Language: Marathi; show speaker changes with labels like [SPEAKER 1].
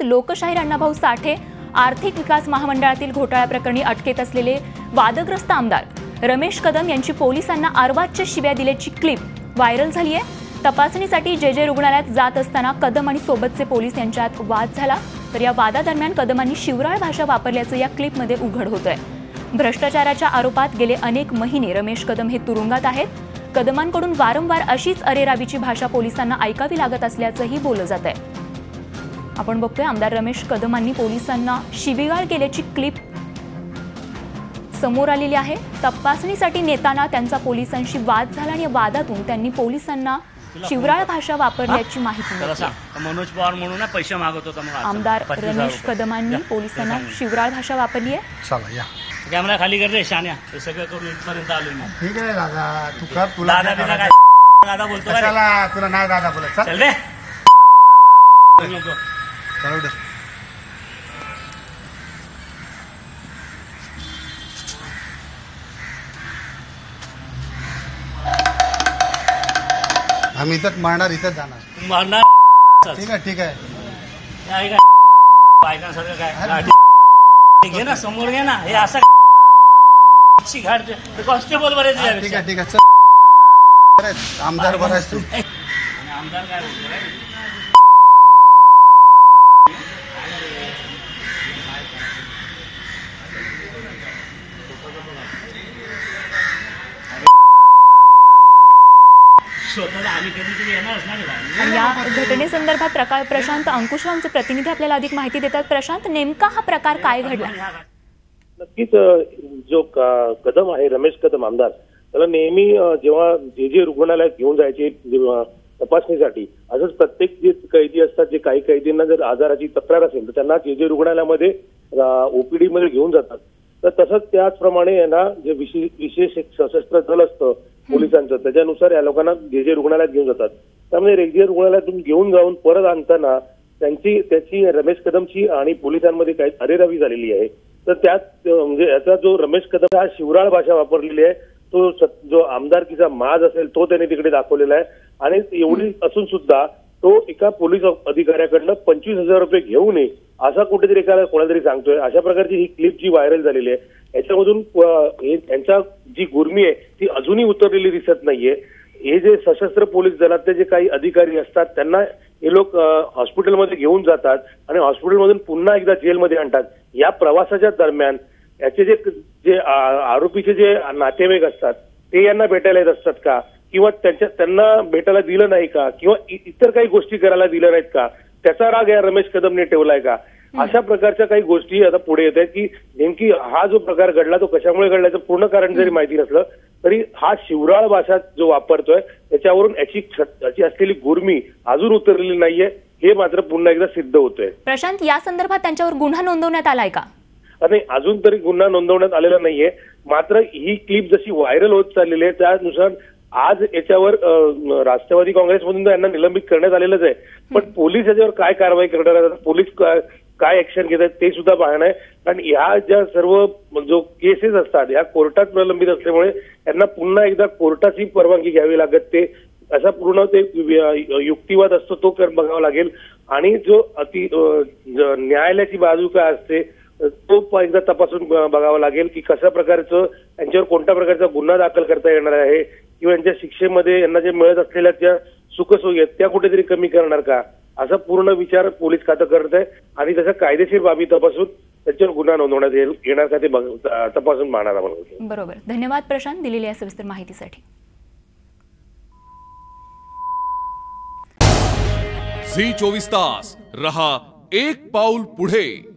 [SPEAKER 1] लोकशाहीर अण्णाभाऊ साठे आर्थिक विकास महामंडळातील घोटाळ्याप्रकरणी अटकेत असलेले वादग्रस्त आमदार रमेश कदम यांची पोलिसांना आरवाच्य शिव्या दिल्याची क्लिप व्हायरल झाली आहे। तपासणीसाठी जे रुग्णालयात जात असताना कदम आणि सोबतचे पोलीस यांच्यात वाद झाला, तर या वादादरम्यान कदमांनी शिवराळ भाषा वापरल्याचं या क्लिपमध्ये उघड होतंय। भ्रष्टाचाराच्या आरोपात गेले अनेक महिने रमेश कदम हे तुरुंगात आहेत। कदमांकडून वारंवार अशीच अरेरावीची भाषा पोलिसांना ऐकावी लागत असल्याचंही बोललं जात आहे। आपण बघतोय आमदार रमेश कदमांनी पोलिसांना शिवीगाळ केल्याची क्लिप समोर आलेली आहे। तपासणीसाठी नेताना त्यांचा पोलिसांशी वाद झाला आणि या वादातून त्यांनी पोलिसांना शिवराळ भाषा वापरल्याची माहिती मिळाली।
[SPEAKER 2] मनोज पवार म्हणून पैसे मागत होता
[SPEAKER 1] आमदार रमेश कदमांनी पोलिसांना शिवराळ भाषा वापरली आहे।
[SPEAKER 2] चला या कॅमेरा खाली कर रे शान्या, हे सगळं करून इथपर्यंत आलोय मी।
[SPEAKER 3] ठीक आहे दादा, तू कर, तुला
[SPEAKER 2] दादा बोलतो रे,
[SPEAKER 3] चला तुला नाही दादा बोलत,
[SPEAKER 2] चल रे
[SPEAKER 3] चल आम्ही इथंच मारणार, इथंच जाणार,
[SPEAKER 2] मारणार।
[SPEAKER 3] ठीक आहे ठीक आहे,
[SPEAKER 2] काय काय बायकांसारखं काय घे ना, समोर घे ना, हे असं घाट कॉन्स्टेबल बरेच।
[SPEAKER 3] ठीक आहे ठीक आहे, चल आमदार बराच तू।
[SPEAKER 2] आमदार काय बोलतो
[SPEAKER 1] या घटनेसंदर्भात प्रशांत अंकुशरावचे प्रतिनिधी आपल्याला अधिक माहिती देतात। प्रशांत, नेमका हा प्रकार काय घडला?
[SPEAKER 4] नक्कीच जो कदम आहे, रमेश कदम आमदार, त्याला नेहमी जेव्हा जे रुग्णालयात घेऊन जायचे तपासणीसाठी, असंच प्रत्येक जे कैदी असतात, जे काही कैदींना जर आजाराची तक्रार असेल तर त्यांना जे रुग्णालयामध्ये ओपीडी मध्ये घेऊन जातात। तर तसंच त्याचप्रमाणे यांना जे विशेष सशस्त्र दल असतं पोलिसांचं, त्याच्यानुसार या लोकांना जे रुग्णालयात घेऊन जातात। त्यामुळे रेग्युलर रुग्णालयातून घेऊन जाऊन परत आणताना त्याची रमेश कदमची आणि पोलिसांमध्ये काही अरेरावी झालेली आहे। तर त्यात म्हणजे याचा जो रमेश कदम हा शिवराळ भाषा वापरलेली आहे, तो जो आमदारकीचा माज असेल तो त्याने तिकडे दाखवलेला आहे। आणि एवढी असून सुद्धा तो एका पोलीस अधिकाऱ्याकडनं 25,000 रुपये घेऊ नये असा कुठेतरी कोणातरी सांगतोय। अशा प्रकारची ही क्लिप जी व्हायरल झालेली आहे, याच्यामधून यांच्या जी गुर्मी आहे ती अजूनही उतरलेली दिसत नाहीये। हे जे सशस्त्र पोलीस दलातले जे काही अधिकारी असतात त्यांना हे लोक हॉस्पिटलमध्ये घेऊन जातात आणि हॉस्पिटलमधून पुन्हा एकदा जेलमध्ये आणतात। या प्रवासाच्या दरम्यान याचे जे आरोपीचे जे नातेवाईक असतात ते यांना भेटायला येत असतात का, किंवा त्यांना भेटायला दिलं नाही का, किंवा इतर काही गोष्टी करायला दिल्या नाहीत का, त्याचा राग या रमेश कदमने ठेवलाय का? अशा प्रकारच्या काही गोष्टी आता पुढे येत आहेत की नेमकी हा जो प्रकार घडला तो कशामुळे घडल्याचं पूर्ण कारण जरी माहिती नसलं तरी हा शिवराळ भाषा जो वापरतोय त्याच्यावरून याची असलेली गुर्मी अजून उतरलेली नाहीये, हे मात्र पुन्हा एकदा सिद्ध होतंय।
[SPEAKER 1] प्रशांत, या संदर्भात त्यांच्यावर गुन्हा नोंदवण्यात आलाय का?
[SPEAKER 4] नाही, अजून तरी गुन्हा नोंदवण्यात आलेला नाहीये। मात्र ही क्लिप जशी व्हायरल होत चाललेली आहे त्यानुसार आज याच्यावर राष्ट्रवादी काँग्रेसमधून यांना निलंबित करण्यात आलेलंच आहे। पण पोलीस याच्यावर काय कारवाई करणार आहेत, पोलीस काय ऍक्शन घेत आहेत ते सुद्धा पाहणं आहे। कारण ह्या ज्या सर्व जो केसेस असतात ह्या कोर्टात प्रलंबित असल्यामुळे यांना पुन्हा एकदा कोर्टाची परवानगी घ्यावी लागत, ते असा पूर्ण ते युक्तिवाद असतो तो बघावा लागेल। आणि जो न्यायालयाची बाजू काय असते तो एकदा तपासून बघावा लागेल की कशा प्रकारचं यांच्यावर कोणत्या प्रकारचा गुन्हा दाखल करता येणार आहे, किंवा यांच्या शिक्षेमध्ये यांना जे मिळत असलेल्या ज्या सुखसोयी आहेत त्या कुठेतरी कमी करणार का, असा पूर्ण विचार पोलीस खातं करत आहे। आणि त्याच्या कायदेशीर बाबी तपासून त्याच्यावर गुन्हा नोंदवण्यात येणार का ते तपासून पाहणार आहोत।
[SPEAKER 1] बरोबर, धन्यवाद प्रशांत दिलेल्या सविस्तर माहितीसाठी।
[SPEAKER 5] झी 24 तास रहा एक पाऊल पुढे।